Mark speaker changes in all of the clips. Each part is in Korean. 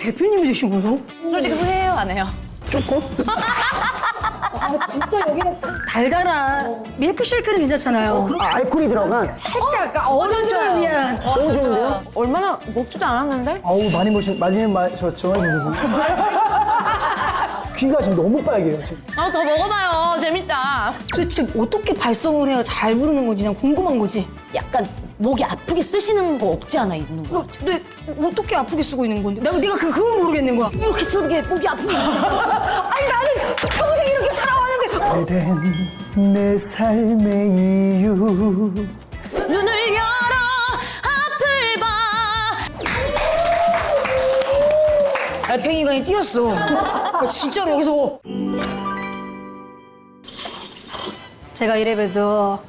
Speaker 1: 대표님이 되신 거예요?
Speaker 2: 솔직히 후회해요, 안 해요?
Speaker 1: 조금? 아, 진짜 여기는 달달한 밀크쉐이크는 괜찮잖아요.
Speaker 3: 알코올이 들어간.
Speaker 1: 살짝 약간 어른들을 위한.
Speaker 3: 너무 좋은데요?
Speaker 2: 얼마나 먹지도 않았는데?
Speaker 3: 아우, 많이 마셨죠, 이분은. 귀가 지금 너무 빨개요, 지금.
Speaker 2: 아, 더 먹어봐요. 재밌다.
Speaker 1: 도대체 어떻게 발성을 해야 잘 부르는 건지 난 궁금한 거지.
Speaker 4: 약간 목이 아프게 쓰시는 거 없지 않아, 있는 거?
Speaker 1: 이거 내 어떻게 아프게 쓰고 있는 건데? 내가 그걸 모르겠는 거야.
Speaker 4: 이렇게 쓰는 게 목이 아프게.
Speaker 1: 아니 나는 평생 이렇게 살아왔는데.
Speaker 3: 된 내 삶의 이유.
Speaker 4: 눈을 열어 앞을 봐.
Speaker 1: 달팽이관이 뛰었어. 진짜로 여기서. 제가 이래봬도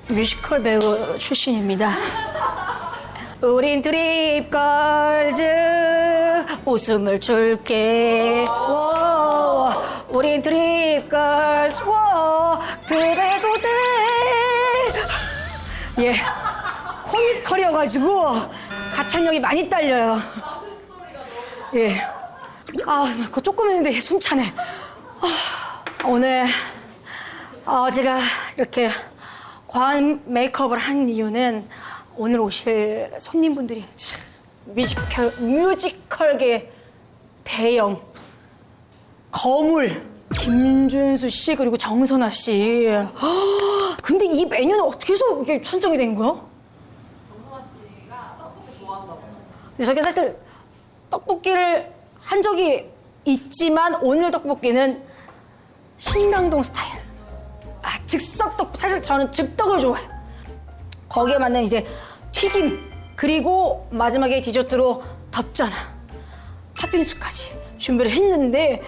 Speaker 1: 뮤지컬 배우 출신입니다. 우린 드립걸즈 웃음을 줄게. 워, 우린 드립걸즈 그래도 돼. 예, 코미컬이어가지고 가창력이 많이 딸려요. 예. 그거 조금 했는데 숨차네. 오늘 제가 이렇게 과한 메이크업을 한 이유는 오늘 오실 손님분들이 참 뮤지컬계 대형 거물 김준수 씨 그리고 정선아 씨. 근데 이 메뉴는 어떻게 해서 이렇게 선정이 된 거야? 정선아 씨가 떡볶이 좋아한다고. 근데 저게 사실 떡볶이를 한 적이 있지만 오늘 떡볶이는 신당동 스타일. 즉석떡. 사실 저는 즉떡을 좋아해요. 거기에 맞는 이제 튀김 그리고 마지막에 디저트로 덮잖아. 팥빙수까지 준비를 했는데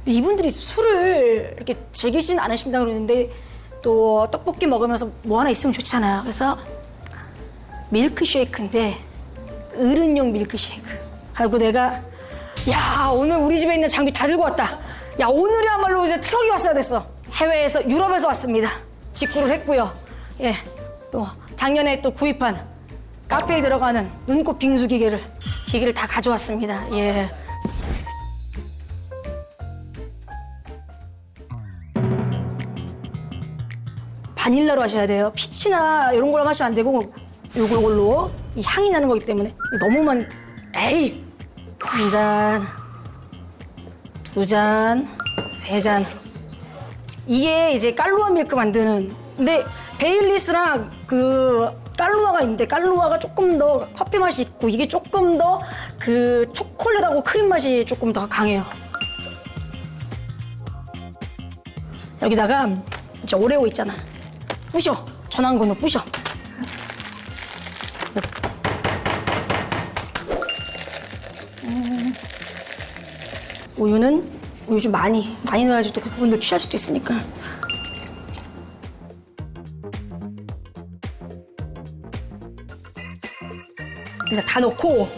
Speaker 1: 이분들이 술을 이렇게 즐기진 않으신다고 그러는데 또 떡볶이 먹으면서 뭐 하나 있으면 좋잖아요. 그래서 밀크쉐이크인데 어른용 밀크쉐이크. 그리고 내가 야 오늘 우리 집에 있는 장비 다 들고 왔다. 야 오늘이야말로 이제 트럭이 왔어야 됐어. 해외에서 유럽에서 왔습니다. 직구를 했고요. 예, 또 작년에 또 구입한 카페에 들어가는 눈꽃 빙수 기계를 다 가져왔습니다. 예. 바닐라로 하셔야 돼요. 피치나 이런 걸로 하시면 안 되고 요걸로 이 향이 나는 거기 때문에 너무만 에이 한 잔, 두 잔, 세 잔. 이게 이제 깔루아 밀크 만드는. 근데 베일리스랑 그 깔루아가 있는데 깔루아가 조금 더 커피 맛이 있고 이게 조금 더 그 초콜릿하고 크림 맛이 조금 더 강해요. 여기다가 이제 오레오 있잖아. 부셔. 전완근으로 부셔. 우유는 우유 좀 많이 넣어야지 또 그분들 취할 수도 있으니까. 그냥 다 넣고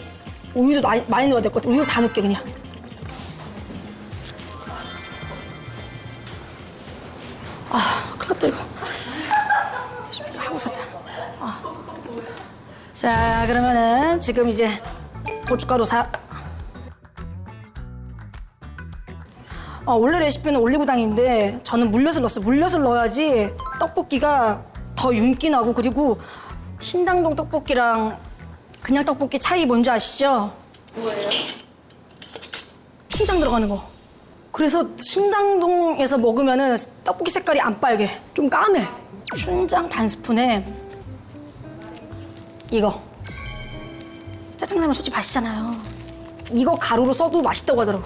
Speaker 1: 우유도 많이 넣어야 될 것 같아. 우유 다 넣을게 그냥. 큰일 났다 이거. 열심히 하고 살다. 자 그러면은 지금 이제 고춧가루 원래 레시피는 올리고당인데 저는 물엿을 넣었어요. 물엿을 넣어야지 떡볶이가 더 윤기 나고. 그리고 신당동 떡볶이랑 그냥 떡볶이 차이 뭔지 아시죠? 뭐예요? 춘장 들어가는 거. 그래서 신당동에서 먹으면은 떡볶이 색깔이 안 빨개. 좀 까매. 춘장 반 스푼에 이거. 짜장라면 솔직히 맛있잖아요. 이거 가루로 써도 맛있다고 하더라고.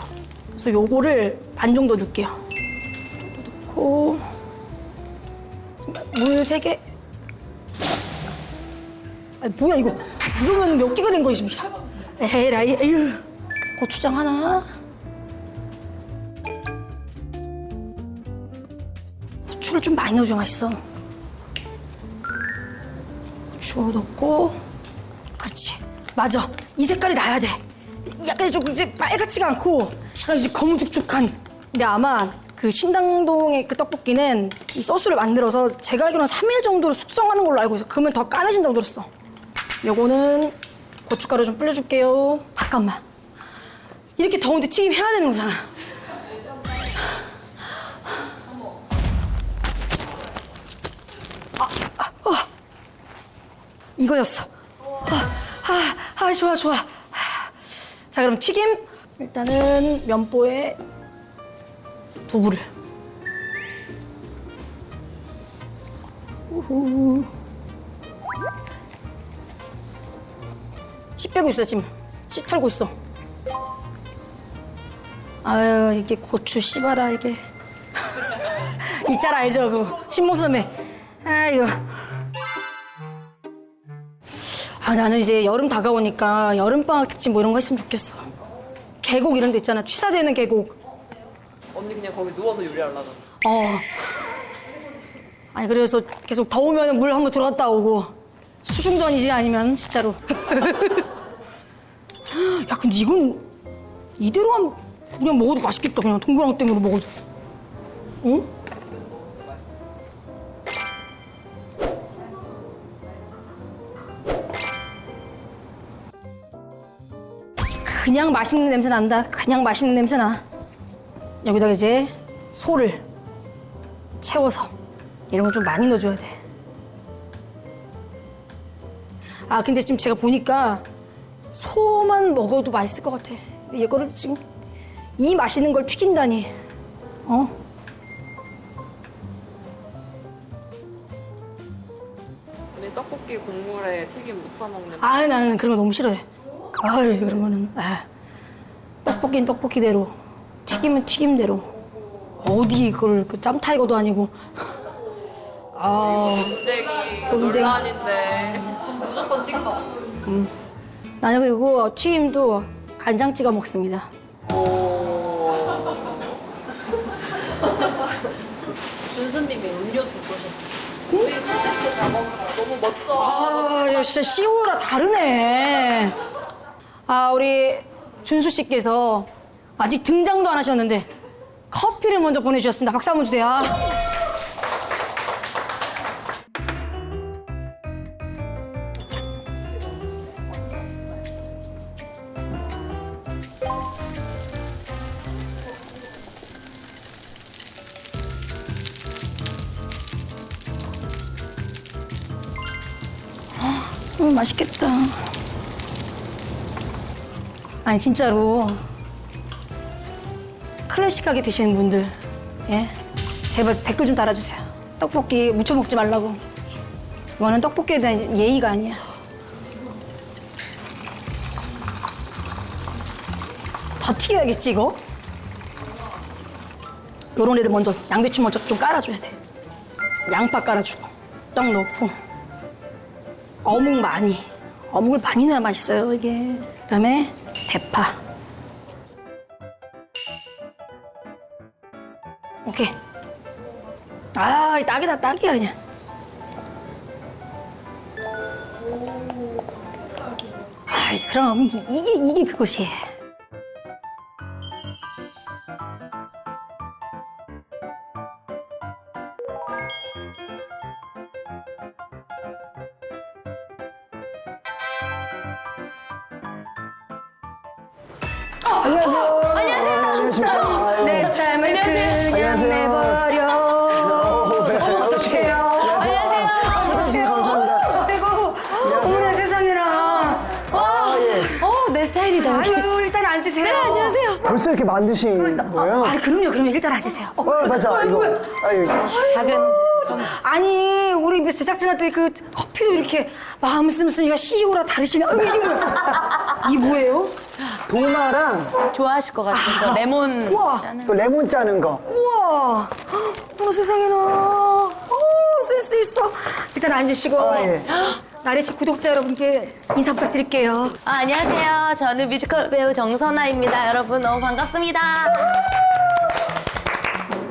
Speaker 1: 그래서 요거를 반 정도 넣을게요. 이 정도 넣고 물 3개. 아니 뭐야 이거. 이러면 몇 개가 된 거야 지금. 에라이 에휴. 고추장 하나. 후추를 좀 많이 넣어줘야 맛있어. 후추 넣고. 그렇지. 맞아. 이 색깔이 나야 돼. 약간 좀 이제 빨갛지가 않고 약간 이제 거무죽죽한. 근데 아마 그 신당동의 그 떡볶이는 이 소스를 만들어서 제가 알기로는 3일 정도로 숙성하는 걸로 알고 있어. 그러면 더 까매진다고 들었어. 요거는 고춧가루 좀 뿌려줄게요. 잠깐만. 이렇게 더운데 튀김 해야 되는 거잖아. 이거였어. 좋아, 좋아. 자, 그럼 튀김. 일단은 면보에 두부를. 우후. 씨 빼고 있어, 지금. 씨 털고 있어. 아유, 이게 고추 씨발아, 이게. 있잖아, 알죠? 그거. 신모섬에. 아이고. 나는 이제 여름 다가오니까 여름방학 특집 뭐 이런 거 했으면 좋겠어. 계곡 이런 데 있잖아. 취사되는 계곡.
Speaker 5: 언니 그냥 거기 누워서 요리하려고.
Speaker 1: 아니, 그래서 계속 더우면 물 한번 들어갔다 오고. 수중전이지, 아니면, 진짜로. 야, 근데 이건 이대로 그냥 먹어도 맛있겠다. 그냥 동그랑땡으로 먹어도. 응? 그냥 맛있는 냄새 난다. 그냥 맛있는 냄새 나. 여기다가 이제 소를 채워서 이런 거 좀 많이 넣어줘야 돼. 근데 지금 제가 보니까 소만 먹어도 맛있을 것 같아. 근데 이거를 지금 이 맛있는 걸 튀긴다니.
Speaker 5: 언니 떡볶이 국물에 튀김 묻혀 먹는.
Speaker 1: 나는 그런 거 너무 싫어해. 그런 거는. 떡볶이는 떡볶이대로, 튀김은 튀김대로. 어디 이걸 그 짬타이거도 아니고.
Speaker 5: 논쟁이
Speaker 1: 논쟁.
Speaker 5: 논란인데 무조건 찍어.
Speaker 1: 나는 그리고 튀김도 간장 찍어 먹습니다.
Speaker 5: 준수님이 음료수 쏘셨어. 너무 멋져.
Speaker 1: 야, 진짜 시오라 다르네. 우리 준수 씨께서 아직 등장도 안 하셨는데 커피를 먼저 보내주셨습니다. 박수 한번 주세요. 맛있겠다. 아니, 진짜로 클래식하게 드시는 분들, 예, 제발 댓글 좀 달아주세요. 떡볶이 무쳐 먹지 말라고. 이거는 떡볶이에 대한 예의가 아니야. 더 튀겨야겠지, 이거? 요런 애들 먼저 양배추 먼저 좀 깔아줘야 돼. 양파 깔아주고 떡 넣고 어묵 많이. 어묵을 많이 넣어야 맛있어요, 이게. 그다음에 대파. 오케이. 딱이다, 딱이야, 그냥. 그럼 이게 그것이.
Speaker 3: 안녕하세요. 안녕하십니까.
Speaker 1: 내 삶을 그냥
Speaker 3: 안녕하세요.
Speaker 1: 내버려. 어서오세요.
Speaker 3: 안녕하세요. 초대해주셔서 감사합니다.
Speaker 1: 아이고, 어머나 세상에나.
Speaker 2: 내 스타일이다.
Speaker 1: 아유, 일단 앉으세요. 네, 안녕하세요.
Speaker 3: 벌써 이렇게 만드신 거예요?
Speaker 1: 그럼요. 일단 앉으세요.
Speaker 3: 맞아. 이거.
Speaker 2: 작은.
Speaker 1: 아니, 우리 제작진한테 그 커피도 이렇게 마음 씀씀이가 CEO라 다르시네. 이게 뭐야? 이 뭐예요?
Speaker 3: 도마랑
Speaker 2: 좋아하실 것 같아서 레몬
Speaker 1: 우와.
Speaker 2: 짜는.
Speaker 3: 또 레몬 짜는 거.
Speaker 1: 우와. 어머 세상에나. 센스 있어. 일단 앉으시고.
Speaker 3: 예.
Speaker 1: 나래치 구독자 여러분께 인사 부탁드릴게요.
Speaker 2: 안녕하세요. 저는 뮤지컬 배우 정선아입니다. 여러분 너무 반갑습니다.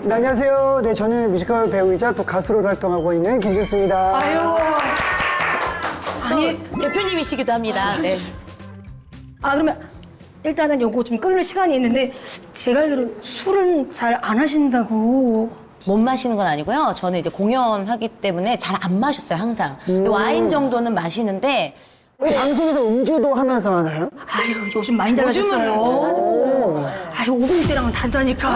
Speaker 3: 네, 안녕하세요. 네, 저는 뮤지컬 배우이자 또 가수로 활동하고 있는 김준수입니다.
Speaker 1: 아니,
Speaker 2: 대표님이시기도 합니다. 네.
Speaker 1: 그러면 일단은 요거 좀 끊을 시간이 있는데 제가 알기로 술은 잘 안 하신다고.
Speaker 2: 못 마시는 건 아니고요. 저는 이제 공연하기 때문에 잘 안 마셨어요, 항상. 근데 와인 정도는 마시는데
Speaker 3: 우리 방송에서 음주도 하면서 하나요?
Speaker 1: 아유, 요즘 많이 달라졌어요.
Speaker 3: 오.
Speaker 1: 아유, 50 때랑은 다르다니까.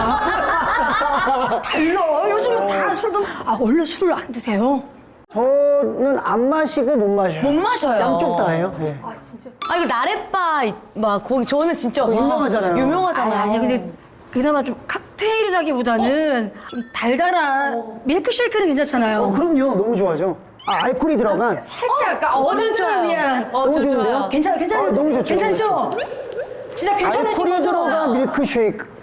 Speaker 1: 달라. 요즘은 다 술도. 아, 원래 술을 안 드세요?
Speaker 3: 저는 안 마시고 못 마셔요.
Speaker 2: 못 마셔요.
Speaker 3: 양쪽 다예요. 네.
Speaker 2: 아 이거 나래바 막 거기 저는 진짜
Speaker 3: 그거 유명하잖아요.
Speaker 2: 유명하잖아요.
Speaker 1: 아니, 근데 그나마 좀 칵테일이라기보다는 좀 달달한 밀크쉐이크는 괜찮잖아요.
Speaker 3: 그럼요. 너무 좋아하죠. 알코올이 들어간.
Speaker 1: 살짝 약간
Speaker 2: 전 좋아요.
Speaker 1: 위한.
Speaker 2: 저
Speaker 3: 좋은데요?
Speaker 2: 좋아요.
Speaker 1: 괜찮아요?
Speaker 3: 너무 좋죠,
Speaker 1: 괜찮죠? 진짜 괜찮으신
Speaker 3: 알코올이
Speaker 1: 거죠?
Speaker 3: 들어간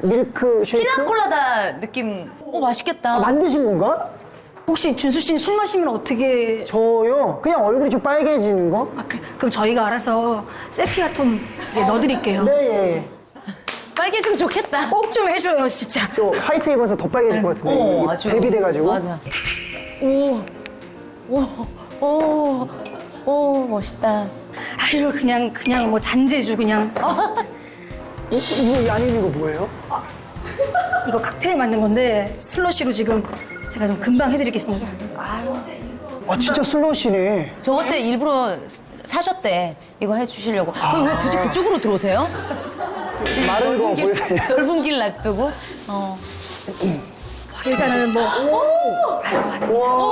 Speaker 3: 밀크쉐이크.
Speaker 2: 피나콜라다 느낌. 맛있겠다.
Speaker 3: 만드신 건가?
Speaker 1: 혹시 준수 씨는 술 마시면 어떻게?
Speaker 3: 저요? 그냥 얼굴이 좀 빨개지는 거?
Speaker 1: 아, 그럼 저희가 알아서 세피아톰 넣어드릴게요.
Speaker 3: 네, 예.
Speaker 2: 빨개지면 좋겠다.
Speaker 1: 꼭 좀 해줘요, 진짜.
Speaker 3: 저 화이트 입어서 더 빨개질 것 같은데.
Speaker 2: 아주
Speaker 3: 대비돼가지고.
Speaker 2: 맞아. 오, 멋있다.
Speaker 1: 아유, 그냥 뭐 잔재주 그냥.
Speaker 3: 이거 안에 있는 거 뭐예요?
Speaker 1: 이거 칵테일 만든 건데 슬러시로 지금 제가 좀 금방 해드리겠습니다.
Speaker 3: 아, 진짜 슬러시네.
Speaker 2: 저것 때 일부러 사셨대. 이거 해주시려고. 왜 굳이 그쪽으로 들어오세요?
Speaker 3: 마른 거 보여드려요.
Speaker 2: 넓은 길 놔두고.
Speaker 1: 일단은 뭐.
Speaker 3: 와,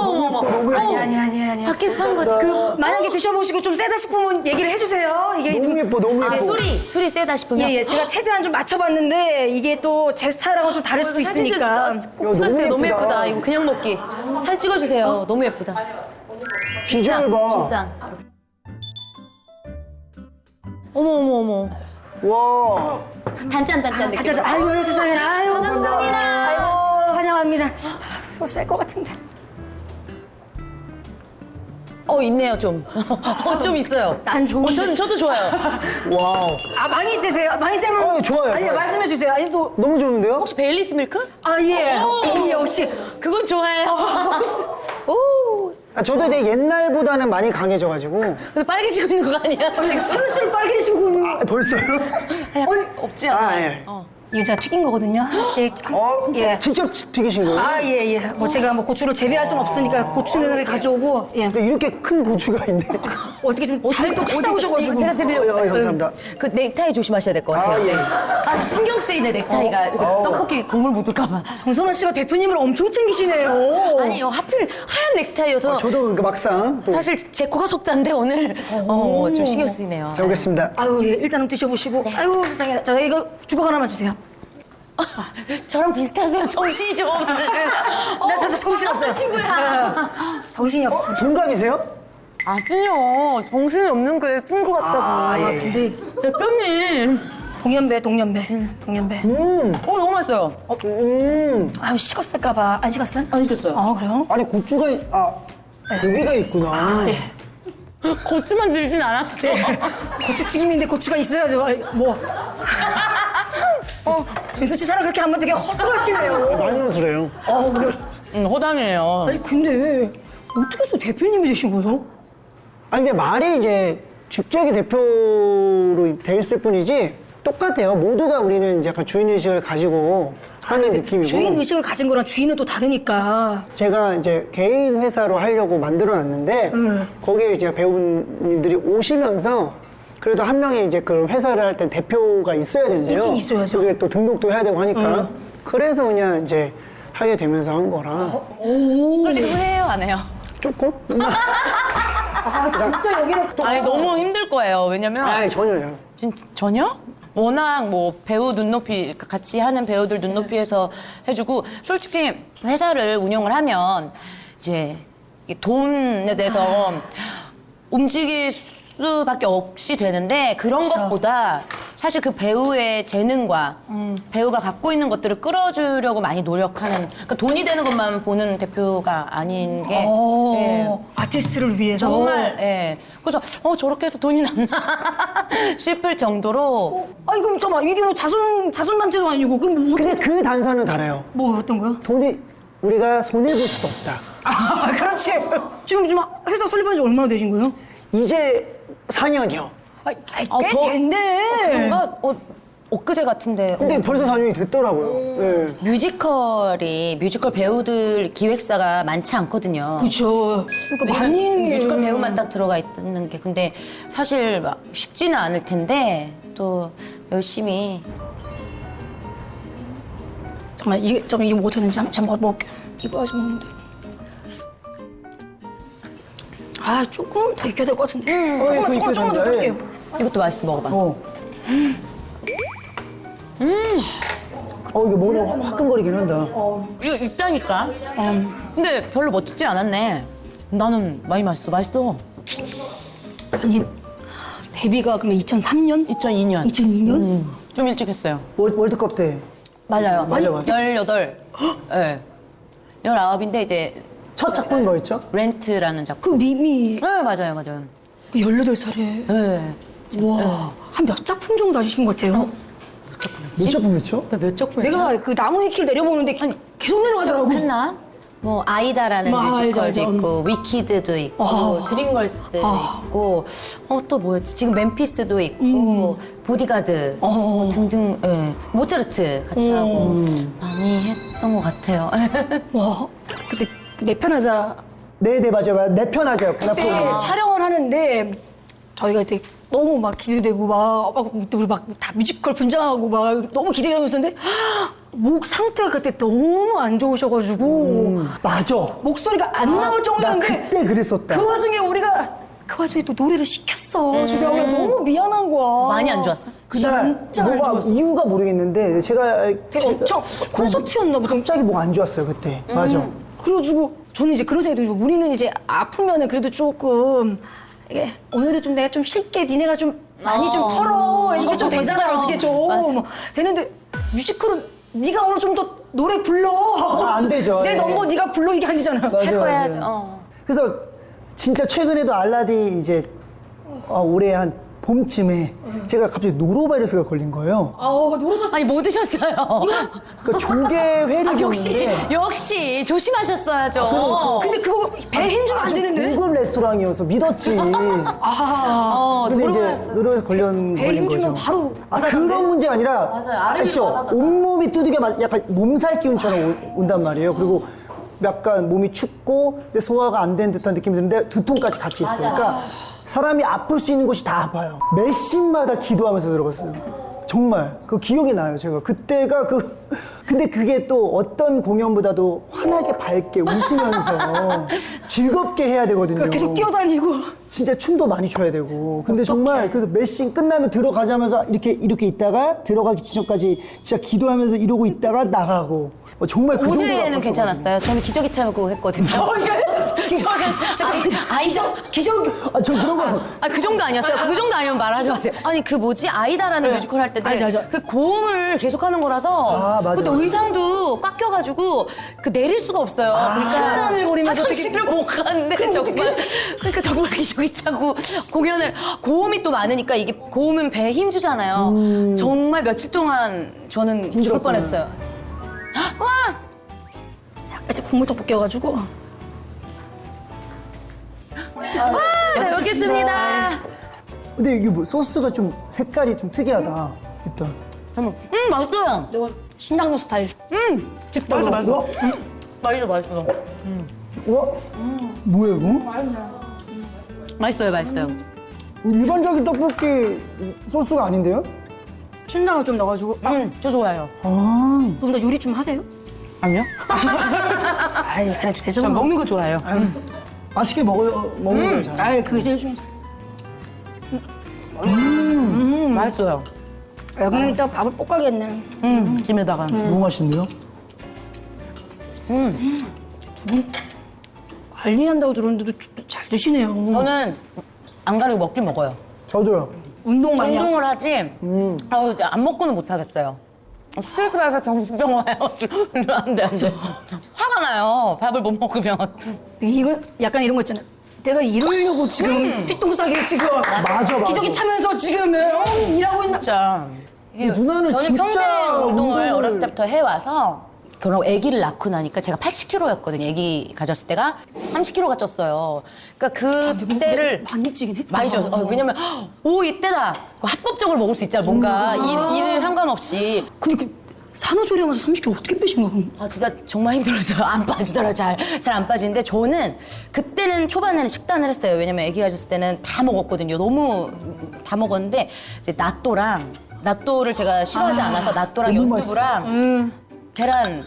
Speaker 3: 너무 예뻐.
Speaker 1: 아니.
Speaker 2: 밖에서 한 거.
Speaker 1: 그 만약에 드셔보시고 좀 세다 싶으면 얘기를 해주세요. 이게
Speaker 3: 너무 예뻐, 너무 예뻐.
Speaker 2: 술이 세다 싶으면.
Speaker 1: 예, 제가 최대한 좀 맞춰봤는데 이게 또 제 스타일하고 좀 다를 수도
Speaker 2: 사진
Speaker 1: 있으니까.
Speaker 2: 꼭 찍어주세요. 너무
Speaker 3: 예쁘다.
Speaker 2: 예쁘다. 이거 그냥 먹기. 사진 찍어주세요. 너무 예쁘다.
Speaker 3: 비주얼 봐.
Speaker 2: 진짜. 어머.
Speaker 3: 와.
Speaker 2: 단짠 느낌.
Speaker 1: 가자. 아이고 세상에. 아유
Speaker 3: 감사합니다.
Speaker 1: 아이고 환영합니다. 셀것 같은데.
Speaker 2: 있네요, 좀. 좀 있어요.
Speaker 1: 난 좋은데.
Speaker 2: 저도 좋아요.
Speaker 3: 와우.
Speaker 1: 아 많이 세세요? 많이 세면.
Speaker 3: 좋아요,
Speaker 1: 아니
Speaker 3: 좋아요.
Speaker 1: 말씀해 주세요. 아니 또.
Speaker 3: 너무 좋은데요?
Speaker 2: 혹시 베일리스 밀크?
Speaker 1: 아 예. 역시.
Speaker 2: 그건 좋아해요. 오.
Speaker 3: 아, 저도 이제 옛날보다는 많이 강해져가지고.
Speaker 2: 근데 빨개지고 있는 거 아니야? 지금
Speaker 1: 슬슬 빨개지고 있는.
Speaker 3: 아, 벌써요?
Speaker 2: 없지 않아?
Speaker 3: 아, 예.
Speaker 1: 이거 제가 튀긴 거거든요. 하나씩. 예.
Speaker 3: 직접 튀기신 거예요?
Speaker 1: 아 예. 뭐 제가 뭐 고추를 재배할 수는 없으니까 고추는 가져오고. 예.
Speaker 3: 근데 이렇게 큰 고추가 있네.
Speaker 1: 어떻게 좀 잘 또 찾아오셔가지고.
Speaker 2: 제가 드려요.
Speaker 3: 감사합니다.
Speaker 2: 그 넥타이 조심하셔야 될 것 같아요.
Speaker 3: 아, 예.
Speaker 2: 아주 신경 쓰이네, 넥타이가. 떡볶이 국물 묻을까봐.
Speaker 1: 정선아 씨가 대표님을 엄청 챙기시네요.
Speaker 2: 아니요, 하필 하얀 넥타이여서
Speaker 3: 저도 그러니까 막상 또.
Speaker 2: 사실 제 코가 속자인데 오늘 좀 신경 쓰이네요.
Speaker 3: 잘 먹겠습니다.
Speaker 1: 아유 예. 일단은 드셔보시고. 아유 세상에. 저 이거 주걱 하나만 주세요.
Speaker 2: 저랑 비슷하세요. 정신이 좀 없으신.
Speaker 1: 저 정신 없어요.
Speaker 2: 친구야.
Speaker 1: 정신이 없어.
Speaker 3: 동갑이세요?
Speaker 2: 아니요, 정신이 없는 게 친구 같다고.
Speaker 3: 아, 예.
Speaker 1: 근데
Speaker 2: 대표님.
Speaker 1: 동년배.
Speaker 2: 너무 맛있어요.
Speaker 1: 아유 식었을까봐. 안 식었어요?
Speaker 2: 안 시켰어요.
Speaker 1: 아 그래요?
Speaker 3: 아니, 고기가 있구나.
Speaker 2: 고추만 들진 않았죠.
Speaker 1: 고추튀김인데 고추가 있어야죠. 아이, 뭐. 준수 씨 사람 그렇게 하면 되게 허술하시네요.
Speaker 3: 많이 허술해요.
Speaker 2: 호담이에요.
Speaker 1: 아니 근데 어떻게 또 대표님이 되신 거예요?
Speaker 3: 아니, 근데 말이 이제 직책이 대표로 돼 있을 뿐이지 똑같아요. 모두가 우리는 이제 약간 주인의식을 가지고 하는 느낌이고.
Speaker 1: 주인 의식을 가진 거랑 주인은 또 다르니까.
Speaker 3: 제가 이제 개인 회사로 하려고 만들어 놨는데 거기에 이제 배우님들이 오시면서 그래도 한 명이 이제 그 회사를 할 땐 대표가 있어야 된대요.
Speaker 1: 있긴 있어야죠.
Speaker 3: 그게 또 등록도 해야 되고 하니까. 그래서 그냥 이제 하게 되면서 한 거라.
Speaker 2: 솔직히 후회해요, 안 해요?
Speaker 3: 조금?
Speaker 1: 아 진짜 여기는 또.
Speaker 2: 아니, 너무 힘들 거예요. 왜냐면.
Speaker 3: 아니, 전혀요.
Speaker 2: 전혀? 워낙 뭐 배우 눈높이 같이 하는 배우들 눈높이에서 해주고 솔직히 회사를 운영을 하면 이제 이 돈에 대해서 움직일 수밖에 없이 되는데 그런 것보다 사실 그 배우의 재능과 배우가 갖고 있는 것들을 끌어주려고 많이 노력하는 그러니까 돈이 되는 것만 보는 대표가 아닌 게 예.
Speaker 1: 아티스트를 위해서.
Speaker 2: 정말 예. 그래서 저렇게 해서 돈이 남나 싶을 정도로
Speaker 1: 아니 그럼 잠깐만 이게 뭐 자선단체도 아니고 그럼 뭐,
Speaker 3: 근데 그 단서는 달아요.
Speaker 1: 뭐 어떤 거요?
Speaker 3: 돈이 우리가 손해볼 수도 없다.
Speaker 1: 아 그렇지. 지금 회사 설립한 지 얼마나 되신 거예요?
Speaker 3: 이제 4년이요.
Speaker 1: 꽤
Speaker 2: 더-
Speaker 1: 됐네.
Speaker 2: 뭔가 엊그제 같은데
Speaker 3: 근데 벌써 4년이 됐더라고요. 네.
Speaker 2: 뮤지컬 배우들 기획사가 많지 않거든요.
Speaker 1: 그렇죠. 그러니까
Speaker 2: 왜냐면
Speaker 1: 많이
Speaker 2: 뮤지컬 배우만 딱 들어가 있는 게 근데 사실 막 쉽지는 않을 텐데 또 열심히
Speaker 1: 잠깐 이게 못했는지 잠깐 먹을게요. 이거 아직 먹는데. 아 조금 더 익혀야 될 것 같은데. 조금만
Speaker 3: 더
Speaker 1: 더
Speaker 3: 익혀야 된다,
Speaker 1: 할게요.
Speaker 2: 이것도 맛있어 먹어봐.
Speaker 3: 이게 머리 화끈거리긴 한다.
Speaker 2: 이거 있다니까. 근데 별로 멋지지 않았네. 나는 많이 맛있어.
Speaker 1: 아니 데뷔가 그러면 2003년?
Speaker 2: 2002년.
Speaker 1: 2002년?
Speaker 2: 좀 일찍 했어요.
Speaker 3: 월드컵 때.
Speaker 2: 맞아요.
Speaker 3: 맞아.
Speaker 2: 18. 네. 19인데 이제
Speaker 3: 첫 작품이 뭐였죠?
Speaker 2: 렌트라는 작품.
Speaker 1: 그 미미
Speaker 2: 네, 맞아요.
Speaker 1: 18살에
Speaker 2: 네.
Speaker 1: 와 한 몇 작품 정도 하신 것 같아요.
Speaker 3: 몇 작품이었죠?
Speaker 2: 몇 작품
Speaker 1: 내가 그 나무의 길 내려보는데 계속 내려가더라고.
Speaker 2: 했나? 뭐 아이다라는
Speaker 1: 알죠,
Speaker 2: 뮤지컬도
Speaker 1: 알죠.
Speaker 2: 있고 위키드도 있고 드림걸스도 있고 또 뭐였지? 지금 멤피스도 있고 보디가드 뭐 등등 모차르트 같이 하고 많이 했던 것 같아요.
Speaker 1: 와 그때 내 편하자
Speaker 3: 네네 맞아요. 내 편하죠.
Speaker 1: 그때 촬영을 하는데 저희가 그때 너무 막 기대되고 우리 막 다 뮤지컬 분장하고 막 너무 기대하면서 있었는데 목 상태가 그때 너무 안 좋으셔가지고
Speaker 3: 맞아.
Speaker 1: 목소리가 안 나올
Speaker 3: 나
Speaker 1: 정도였는데
Speaker 3: 그때 그랬었다.
Speaker 1: 그 와중에 또 노래를 시켰어. 그래서 내가 너무 미안한 거야.
Speaker 2: 많이 안 좋았어?
Speaker 3: 그날
Speaker 1: 진짜 안
Speaker 3: 뭐가
Speaker 1: 좋았어.
Speaker 3: 이유가 모르겠는데 제가
Speaker 1: 엄청 콘서트였나 보다.
Speaker 3: 갑자기 뭐가 안 좋았어요 그때. 맞아.
Speaker 1: 그래가지고 저는 이제 그런 생각이 들죠. 우리는 이제 아프면은 그래도 조금 이게 오늘은 좀 내가 좀 쉴게. 니네가 좀 많이 좀 털어. 이게 좀 되잖아요. 어떻게 좀
Speaker 2: 맞아.
Speaker 1: 되는데 뮤지컬은 네가 오늘 좀 더 노래 불러.
Speaker 3: 안 되죠.
Speaker 1: 내
Speaker 3: 예.
Speaker 1: 넘버 네가 불러 이게 아니잖아.
Speaker 3: 맞아요,
Speaker 2: 할 거야
Speaker 3: 맞아요.
Speaker 2: 해야죠.
Speaker 3: 그래서 진짜 최근에도 알라딘 이제 올해 한 봄쯤에 제가 갑자기 노로바이러스가 걸린 거예요.
Speaker 1: 노래가
Speaker 2: 아니 뭐 드셨어요?
Speaker 3: 그러니까 조개 회를
Speaker 2: 역시 조심하셨어야죠.
Speaker 1: 근데 그거 배에 힘주면 안 되는데.
Speaker 3: 고급 레스토랑이어서 믿었지. 근데 이제 노로바이러스 걸린
Speaker 1: 배에 힘주면
Speaker 3: 거죠.
Speaker 1: 바로
Speaker 3: 그런 문제가 아니라
Speaker 2: 맞아요. 아름이
Speaker 3: 아시죠?
Speaker 2: 와닿아요.
Speaker 3: 온몸이 두들겨 약간 몸살 기운처럼 온단 말이에요. 그리고 약간 몸이 춥고 근데 소화가 안 된 듯한 느낌이 드는데 두통까지 같이 있어요. 그러니까 사람이 아플 수 있는 곳이 다 아파요. 몇 시마다 기도하면서 들어갔어요. 정말 그 기억이 나요. 제가 그때가 근데 그게 또 어떤 공연보다도 환하게 밝게 웃으면서 즐겁게 해야 되거든요.
Speaker 1: 계속 뛰어다니고.
Speaker 3: 진짜 춤도 많이 춰야 되고. 근데 정말 그래서 매싱 끝나면 들어가자마자 이렇게 있다가 들어가기 전까지 진짜 기도하면서 이러고 있다가 나가고. 정말 그 정도로
Speaker 2: 옷에는
Speaker 3: 아팠어가지고.
Speaker 2: 괜찮았어요. 저는 기저귀 차고 했거든요.
Speaker 1: 기적.
Speaker 3: 저 그런 거.
Speaker 2: 그 정도 아니었어요. 그 정도 아니면 말하지 마세요. 아니 그 뭐지 아이다라는 뮤지컬 할 때도
Speaker 1: 알죠.
Speaker 2: 그 고음을 계속하는 거라서
Speaker 3: 맞아,
Speaker 2: 그것도
Speaker 3: 맞아.
Speaker 2: 의상도 꽉 껴가지고 그 내릴 수가 없어요. 그러니까
Speaker 1: 흐느글거리면서
Speaker 2: 화장실을 못 가는데 정말 그러니까 정말 기저귀 차고 공연을 고음이 또 많으니까 이게 고음은 배에 힘주잖아요. 정말 며칠 동안 저는 죽을
Speaker 3: 힘들었구나.
Speaker 2: 뻔했어요. 와
Speaker 1: 이제 국물 떡볶이여가지고.
Speaker 2: 잘 먹겠습니다.
Speaker 3: 근데 이게 뭐 소스가 좀 색깔이 좀 특이하다. 일단.
Speaker 2: 맛있어요.
Speaker 1: 내가 신당도 스타일. 즉석으로.
Speaker 3: 와,
Speaker 2: 맛있어.
Speaker 3: 와, 뭐야 이거?
Speaker 2: 맛있어요.
Speaker 3: 일반적인 떡볶이 소스가 아닌데요?
Speaker 1: 춘장을 좀 넣어가지고.
Speaker 2: 저 좋아요.
Speaker 3: 아,
Speaker 1: 그럼 나 요리 좀 하세요?
Speaker 2: 아니요?
Speaker 1: 아이 안 해도 되죠.
Speaker 2: 저 먹는 거 좋아해요.
Speaker 3: 맛있게 먹는 걸 잘.
Speaker 1: 아이 그게 제일 중요해.
Speaker 2: 맛있어요.
Speaker 1: 그럼 일단 밥을 볶아야겠네.
Speaker 2: 김에다가.
Speaker 3: 너무 맛있는데요?
Speaker 1: 관리한다고 들었는데도 잘 드시네요.
Speaker 2: 저는 안 가리고 먹긴 먹어요.
Speaker 3: 저도요.
Speaker 1: 운동 많이 하고.
Speaker 2: 운동을 하지 안 먹고는 못 하겠어요. 스트레스 받아서 정신병 와요. 안 돼. 화가 나요. 밥을 못 먹으면.
Speaker 1: 이거 약간 이런 거 있잖아. 내가 이러려고 지금 피똥싸게 지금
Speaker 3: 맞아.
Speaker 1: 기저귀 차면서 지금 일하고 있나?
Speaker 2: 진짜. 이게
Speaker 3: 누나는
Speaker 2: 저는
Speaker 3: 진짜
Speaker 2: 평생 운동을
Speaker 3: 운동을-
Speaker 2: 어렸을 때부터 해와서 결혼하고 아기를 낳고 나니까 제가 80kg였거든요. 아기 가졌을 때가 30kg가 쪘어요. 그러니까 그때를
Speaker 1: 많이 찌긴 했다.
Speaker 2: 많이 쪘어. 왜냐면 오 이때다. 합법적으로 먹을 수 있잖아. 뭔가 일 상관없이.
Speaker 1: 근데 그 산후조리하면서 30kg 어떻게 빼신 거야? 그럼?
Speaker 2: 아 진짜 정말 힘들어서 안 빠지더라고요. 잘 안 빠지는데 저는 그때는 초반에는 식단을 했어요. 왜냐면 아기 가졌을 때는 다 먹었거든요. 너무 다 먹었는데 이제 낫또를 제가 싫어하지 않아서 낫또랑
Speaker 3: 너무
Speaker 2: 연두부랑 계란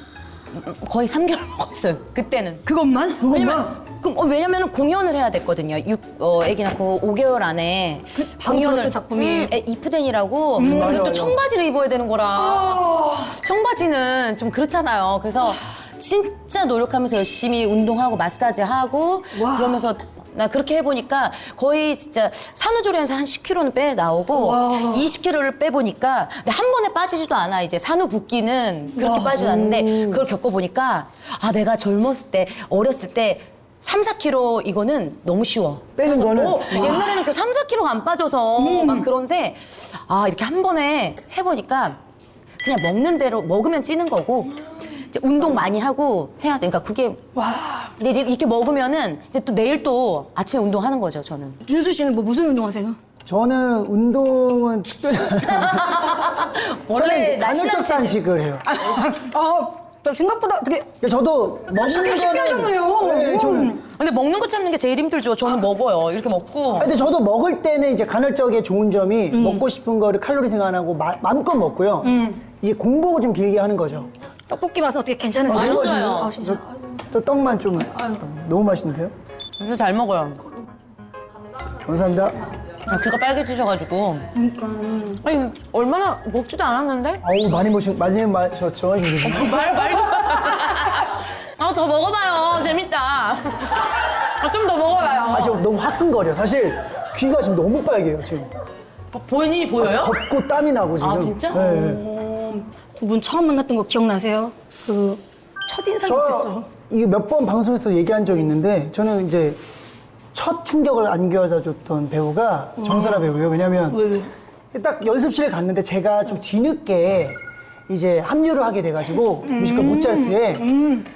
Speaker 2: 거의 3개월 먹었어요. 그때는.
Speaker 1: 그것만?
Speaker 2: 왜냐면 공연을 해야 됐거든요. 아기 낳고 5개월 안에
Speaker 1: 바로 들어왔던 작품이.
Speaker 2: 이프덴이라고 근데 또 청바지를 입어야 되는 거라 청바지는 좀 그렇잖아요. 그래서 진짜 노력하면서 열심히 운동하고 마사지하고
Speaker 1: 와.
Speaker 2: 그러면서 나 그렇게 해보니까 거의 진짜 산후조리원에서 한 10kg는 빼 나오고 20kg를 빼보니까 근데 한 번에 빠지지도 않아. 이제 산후 붓기는 그렇게 빠지지 않는데 그걸 겪어보니까 아 내가 젊었을 때 어렸을 때 3, 4kg 이거는 너무 쉬워.
Speaker 3: 빼는 거는?
Speaker 2: 옛날에는 그 3, 4kg가 안 빠져서 막 그런데 아 이렇게 한 번에 해보니까 그냥 먹는 대로 먹으면 찌는 거고 이제 운동 많이 하고 해야 돼. 그러니까 그게 근데 이제 이렇게 먹으면은 이제 또 내일 또 아침에 운동하는 거죠 저는.
Speaker 1: 준수 씨는 뭐 무슨 운동하세요?
Speaker 3: 저는 운동은 특별히
Speaker 2: 원래
Speaker 3: 간헐적 단식을 해요.
Speaker 1: 나 생각보다 되게
Speaker 3: 저도 먹는
Speaker 1: 쉽게 하셨네요.
Speaker 3: 네, 저는.
Speaker 2: 근데 먹는 거 참는 게 제일 힘들죠. 저는 먹어요. 이렇게 먹고.
Speaker 3: 근데 저도 먹을 때는 이제 간헐적의 좋은 점이 먹고 싶은 거를 칼로리 생각 안 하고 마음껏 먹고요. 이제 공복을 좀 길게 하는 거죠.
Speaker 1: 떡볶이 맛은 어떻게 괜찮으세요?
Speaker 2: 많이
Speaker 3: 맛있네요.
Speaker 2: 좋아요.
Speaker 1: 아 진짜.
Speaker 3: 또 떡만 좀 너무 맛있는데요?
Speaker 2: 근데 잘 먹어요.
Speaker 3: 감사합니다.
Speaker 2: 귀가 빨개지셔가지고.
Speaker 1: 그러니까.
Speaker 2: 아니 얼마나 먹지도 않았는데?
Speaker 3: 아우 많이 마셨죠? 힘드시네.
Speaker 2: 더 먹어봐요. 재밌다. 좀 더 먹어봐요.
Speaker 3: 아, 지금 너무 화끈거려. 사실 귀가 지금 너무 빨개요, 지금.
Speaker 2: 본인이 보여요?
Speaker 3: 덥고 땀이 나고 지금.
Speaker 2: 아, 진짜?
Speaker 3: 네.
Speaker 1: 두 분 처음 만났던 거 기억나세요? 그 첫인상이 어땠어요?
Speaker 3: 이거 몇 번 방송에서 얘기한 적 있는데 저는 이제 첫 충격을 안겨다 줬던 배우가 정선아 배우예요. 왜냐면
Speaker 1: 왜?
Speaker 3: 딱 연습실에 갔는데 제가 좀 뒤늦게 이제 합류를 하게 돼가지고 뮤지컬 모차르트에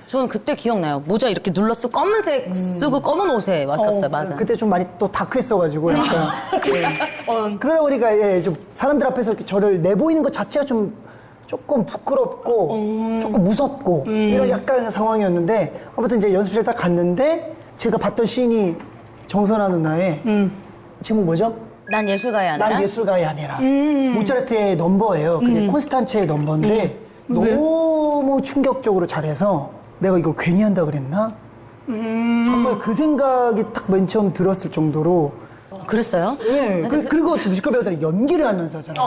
Speaker 2: 저는 그때 기억나요. 모자 이렇게 눌렀어. 검은색 쓰고 검은 옷에 왔었어요. 맞아.
Speaker 3: 그때 좀 많이 또 다크했어가지고 약간 예. 그러다 보니까 예, 좀 사람들 앞에서 이렇게 저를 내보이는 것 자체가 좀 조금 부끄럽고 조금 무섭고 이런 약간 상황이었는데 아무튼 이제 연습실 딱 갔는데 제가 봤던 씬이 정선아 누나의 제목 뭐죠?
Speaker 2: 난 예술가의 아내라.
Speaker 3: 난 예술가의 아내라. 모차르트의 넘버예요. 근데 콘스탄체의 넘버인데 너무 충격적으로 잘해서 내가 이걸 괜히 한다 그랬나? 정말 그 생각이 딱 맨 처음 들었을 정도로
Speaker 2: 그랬어요?
Speaker 3: 예. 그리고 또 뮤지컬 배우들이 연기를 하면서 하잖아.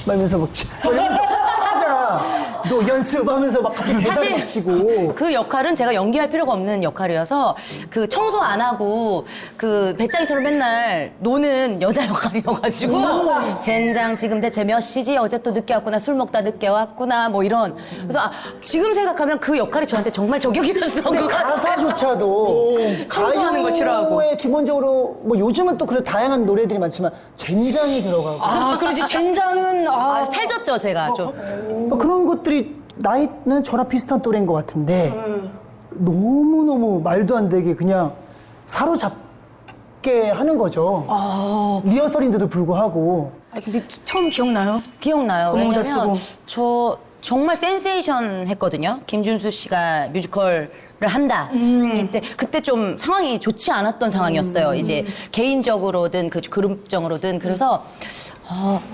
Speaker 3: 말면서 막 이러면서 하잖아. 너 연습하면서 막 갑자기 대사를 막 치고.
Speaker 2: 그 역할은 제가 연기할 필요가 없는 역할이어서 그 청소 안 하고 그 배짱이처럼 맨날 노는 여자 역할이어가지고 젠장 지금 대체 몇 시지? 어제 또 늦게 왔구나. 술 먹다 늦게 왔구나. 뭐 이런. 그래서 지금 생각하면 그 역할이 저한테 정말 적용이 됐어.
Speaker 3: 근데 가사조차도
Speaker 2: 청소하는 거 싫어하고.
Speaker 3: 가요에 기본적으로 뭐 요즘은 또 그런 다양한 노래들이 많지만 젠장이 들어가고
Speaker 1: 아 그러지 젠장은
Speaker 2: 찰졌죠 제가 좀.
Speaker 3: 뭐 그런 것들이 나이는 저랑 비슷한 또래인 것 같은데 너무너무 말도 안 되게 그냥 사로잡게 하는 거죠. 리허설인데도 불구하고.
Speaker 1: 근데 처음 기억나요?
Speaker 2: 기억나요.
Speaker 1: 검은 모자
Speaker 2: 왜냐면
Speaker 1: 쓰고.
Speaker 2: 저 정말 센세이션 했거든요. 김준수 씨가 뮤지컬을 한다. 그때 좀 상황이 좋지 않았던 상황이었어요. 이제 개인적으로든 그 그룹적으로든 그래서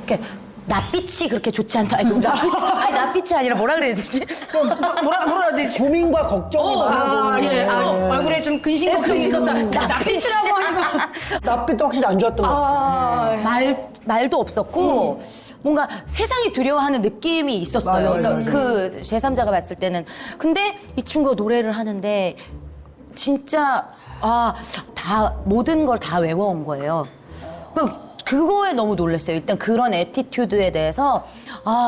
Speaker 2: 이렇게 낯빛이 그렇게 좋지 않다. 아니, 낯빛이 아니라 뭐라 그래야 되지?
Speaker 1: 뭐라 해야 되지?
Speaker 3: 고민과 걱정이 많아 보이네.
Speaker 1: 얼굴에 좀 근심 걱정이 있었다. 낯빛이라고 하니까.
Speaker 3: 낯빛도 확실히 안 좋았던 것 같아요.
Speaker 2: 말도 없었고 뭔가 세상이 두려워하는 느낌이 있었어요.
Speaker 3: 맞아요,
Speaker 2: 그러니까 그 제3자가 봤을 때는 근데 이 친구가 노래를 하는데 진짜 다 모든 걸 다 외워온 거예요. 그거에 너무 놀랐어요. 일단 그런 애티튜드에 대해서